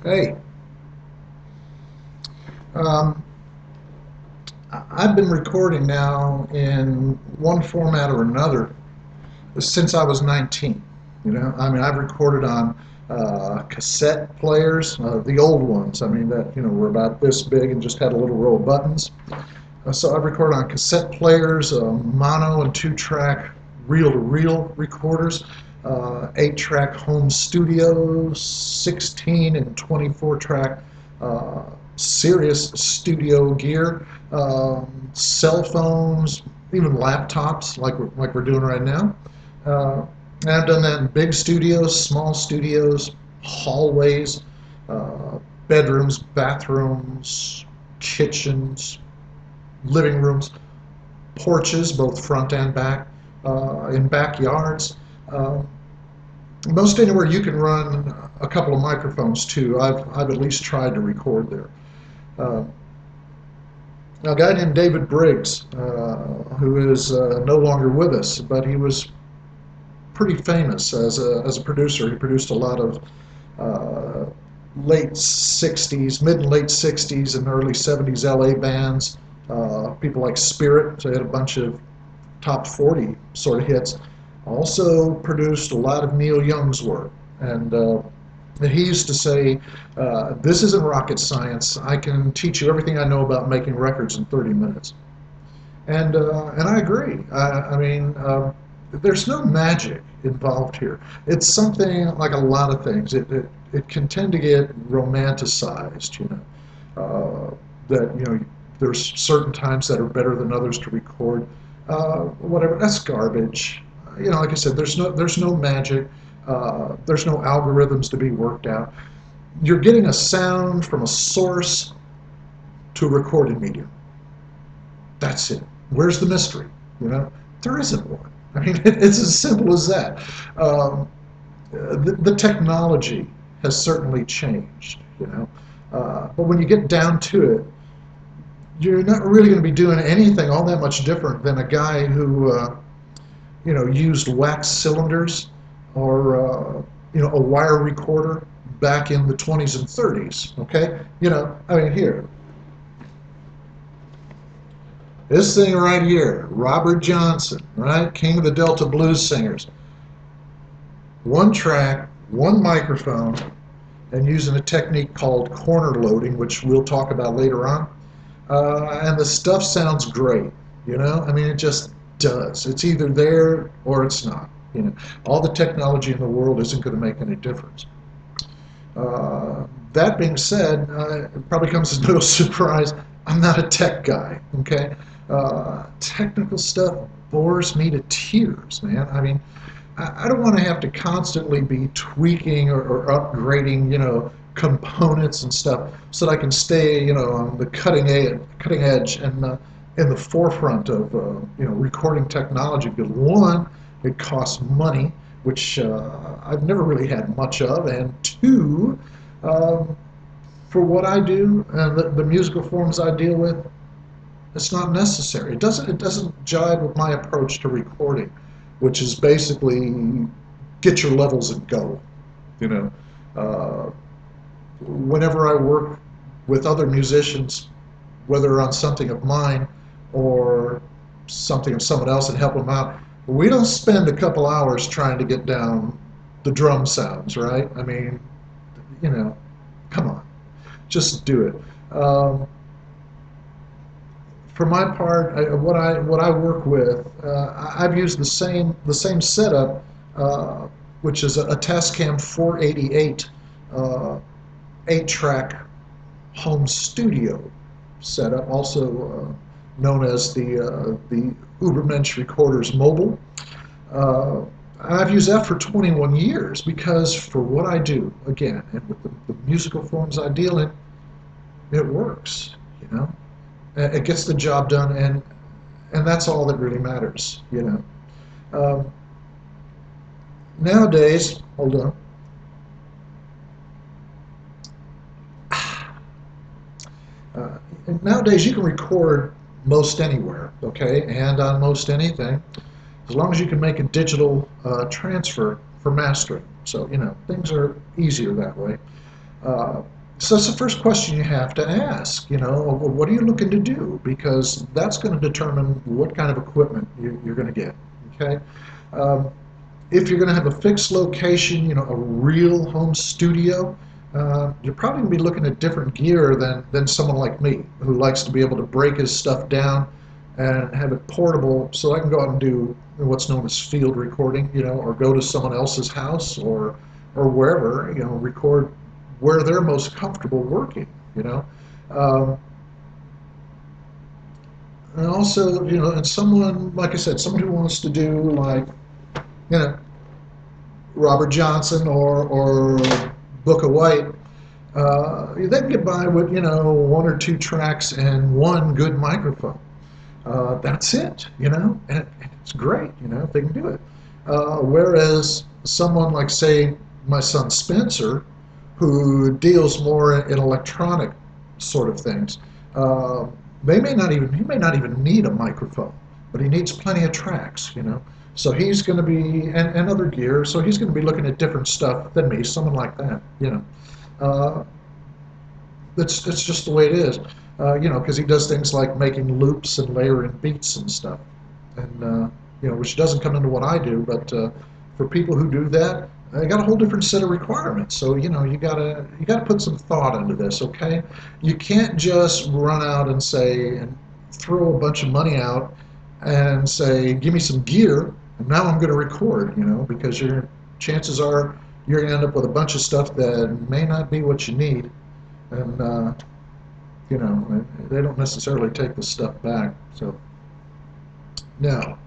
Hey, um, I've been recording now in one format or another since I was 19. I've recorded on cassette players, the old ones. Were about this big and just had a little row of buttons. So I've recorded on cassette players, mono and two-track reel-to-reel recorders, 8-track home studios, 16 and 24-track uh, Sirius studio gear, cell phones, even laptops like we're doing right now. Uh, and I've done that in big studios, small studios, hallways, uh, bedrooms, bathrooms, kitchens, living rooms, porches, both front and back, in backyards. Um, Most anywhere you can run a couple of microphones too. I've at least tried to record there. Uh, a guy named David Briggs, who is no longer with us, but he was pretty famous as a producer. He produced a lot of uh, late 60s, mid and late 60s and early 70s LA bands. People like Spirit, so he had a bunch of top 40 sort of hits. Also produced a lot of Neil Young's work. And he used to say, this isn't rocket science. I can teach you everything I know about making records in 30 minutes. And I agree. There's no magic involved here. It's something like a lot of things. It can tend to get romanticized, that, there's certain times that are better than others to record. Whatever, that's garbage. Like I said, there's no magic. There's no algorithms to be worked out. You're getting a sound from a source to a recorded medium. That's it. Where's the mystery? There isn't one. It's as simple as that. Um, the technology has certainly changed. But when you get down to it, you're not really going to be doing anything all that much different than a guy who, used wax cylinders or, a wire recorder back in the 20s and 30s. Okay, here, this thing right here, Robert Johnson, right? King of the Delta Blues Singers. One track, one microphone, and using a technique called corner loading, which we'll talk about later on. And the stuff sounds great, it just does. It's either there or it's not. All the technology in the world isn't going to make any difference. That being said, it probably comes as no surprise, I'm not a tech guy, okay? Technical stuff bores me to tears, man. I don't want to have to constantly be tweaking or upgrading, components and stuff so that I can stay, on the cutting edge and in the forefront of, recording technology. Because one, it costs money, which I've never really had much of, and two, um, for what I do and the musical forms I deal with, it's not necessary. It doesn't jive with my approach to recording, which is basically get your levels and go. You know, uh, Whenever I work with other musicians, whether on something of mine or something of someone else and help them out, we don't spend a couple hours trying to get down the drum sounds, right? You know, come on, just do it. For my part, what I work with, I've used the same setup, which is a Tascam 488 uh, 8-track home studio setup, also known as the Ubermensch Recorders Mobile. Uh, I've used that for 21 years because for what I do, again, and with the musical forms I deal in, it works. You know, it gets the job done, and that's all that really matters. Um, Nowadays, hold on. Uh, Nowadays, you can record most anywhere, okay, and on most anything, as long as you can make a digital transfer for mastering. So, things are easier that way. Uh, so that's the first question you have to ask. Well, what are you looking to do? Because that's going to determine what kind of equipment you're going to get. Okay. Um, if you're going to have a fixed location, a real home studio, you're probably going to be looking at different gear than someone like me who likes to be able to break his stuff down and have it portable so I can go out and do what's known as field recording, or go to someone else's house or wherever, record where they're most comfortable working, you know. Um, and also, and someone, like I said, someone who wants to do like, you know, Robert Johnson or Booker White, they can get by with, one or two tracks and one good microphone. That's it, and it's great, if they can do it. Whereas someone like, say, my son Spencer, who deals more in electronic sort of things, uh, he may not even need a microphone, but he needs plenty of tracks, So he's going to be, and other gear, so he's going to be looking at different stuff than me, someone like that. Uh, it's just the way it is, because he does things like making loops and layering beats and stuff, and which doesn't come into what I do. But for people who do that, they got a whole different set of requirements. So you gotta put some thought into this. Okay, you can't just run out and say and throw a bunch of money out and say, give me some gear, and now I'm going to record. Because your chances are you're going to end up with a bunch of stuff that may not be what you need, and they don't necessarily take the stuff back. So now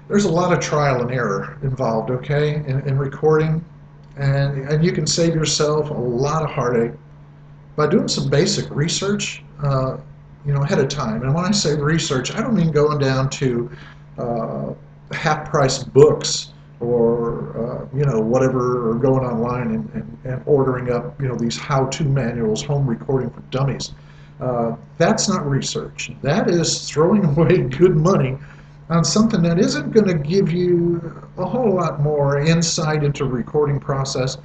there's a lot of trial and error involved, okay, in recording, and you can save yourself a lot of heartache by doing some basic research, ahead of time. And when I say research, I don't mean going down to half-price books or whatever, or going online and ordering up these how-to manuals, home recording for dummies. That's not research. That is throwing away good money on something that isn't going to give you a whole lot more insight into the recording process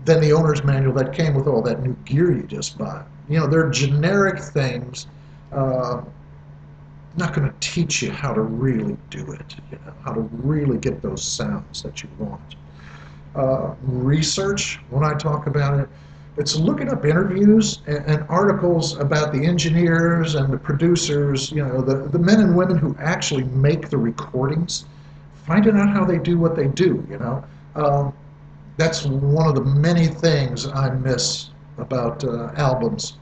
than the owner's manual that came with all that new gear you just bought. They're generic things, uh, not going to teach you how to really do it, how to really get those sounds that you want. Research, when I talk about it, it's looking up interviews and articles about the engineers and the producers, the men and women who actually make the recordings, finding out how they do what they do. That's one of the many things I miss about albums.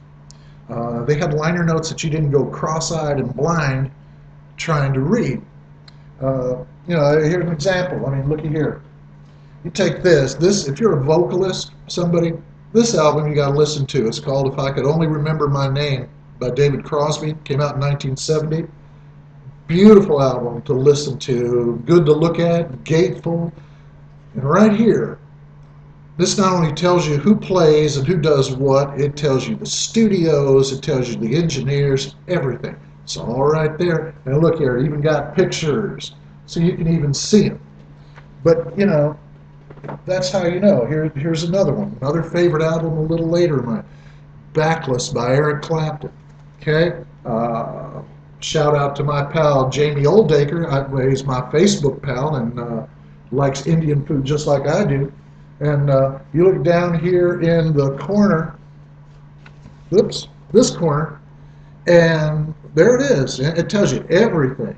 They had liner notes that you didn't go cross-eyed and blind trying to read. Here's an example. I mean, looky here. You take this, if you're a vocalist, somebody, this album you got to listen to. It's called If I Could Only Remember My Name by David Crosby. Came out in 1970. Beautiful album to listen to, good to look at, gateful. And right here, this not only tells you who plays and who does what, it tells you the studios, it tells you the engineers, everything. It's all right there. And look here, even got pictures, so you can even see them. But, that's how you know. Here's another one, another favorite album a little later, mine, Backless by Eric Clapton. Okay? Shout out to my pal Jamie Oldacre. He's my Facebook pal and likes Indian food just like I do. And you look down here in the corner, this corner, and there it is. It tells you everything.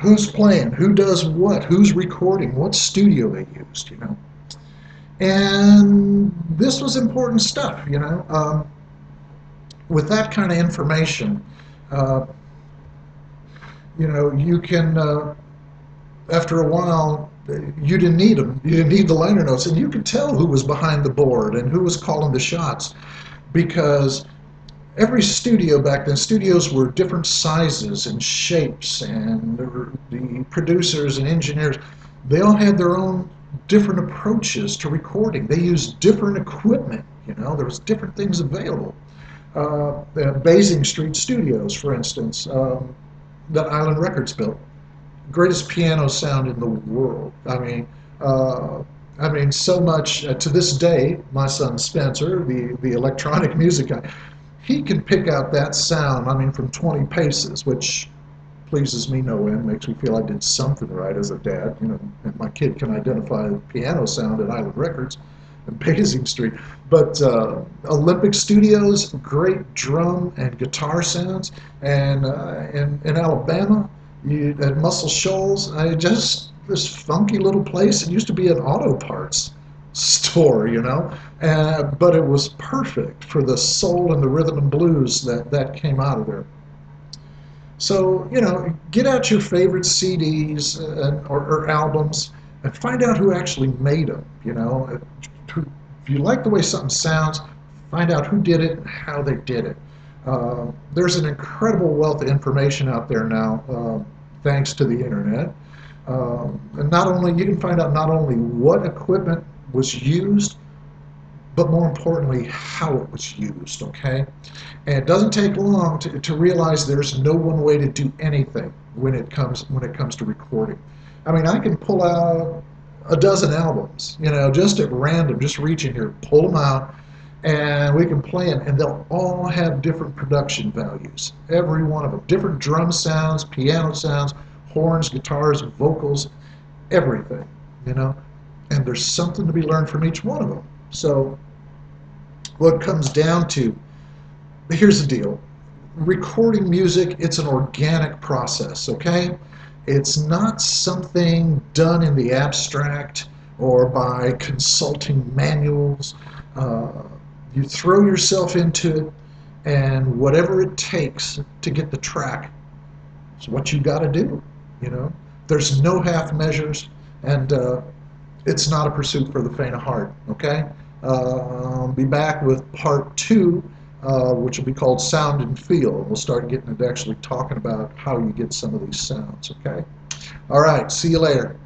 Who's playing, who does what, who's recording, what studio they used. And this was important stuff. With that kind of information, uh, you can, after a while, you didn't need them. You didn't need the liner notes, and you could tell who was behind the board and who was calling the shots, because every studio back then, studios were different sizes and shapes, and the producers and engineers, they all had their own different approaches to recording. They used different equipment. There was different things available. Basing Street Studios, for instance, that Island Records built, greatest piano sound in the world. I mean, I mean, so much to this day, my son Spencer, the electronic music guy, he can pick out that sound, I mean, from 20 paces, which pleases me no end, makes me feel I did something right as a dad. You know, and my kid can identify the piano sound at Island Records and Basing Street. But Olympic Studios, great drum and guitar sounds. And in Alabama, at Muscle Shoals, I just this funky little place. It used to be an auto parts store, you know, but it was perfect for the soul and the rhythm and blues that came out of there. So, you know, get out your favorite CDs or albums and find out who actually made them. You know, if you like the way something sounds, find out who did it and how they did it. There's an incredible wealth of information out there now, thanks to the internet. And not only you can find out not only what equipment was used, but more importantly, how it was used. Okay, and it doesn't take long to realize there's no one way to do anything when it comes to recording. I mean, I can pull out a dozen albums, you know, just at random, just reach in here, pull them out, and we can play them, and they'll all have different production values. Every one of them, different drum sounds, piano sounds, horns, guitars, vocals, everything, you know. And there's something to be learned from each one of them. So what it comes down to, here's the deal. Recording music, it's an organic process, okay? It's not something done in the abstract or by consulting manuals. Uh, you throw yourself into it, and whatever it takes to get the track is what you got to do, you know? There's no half measures, and it's not a pursuit for the faint of heart, okay? I'll be back with part two, which will be called Sound and Feel. We'll start getting into actually talking about how you get some of these sounds, okay? All right, see you later.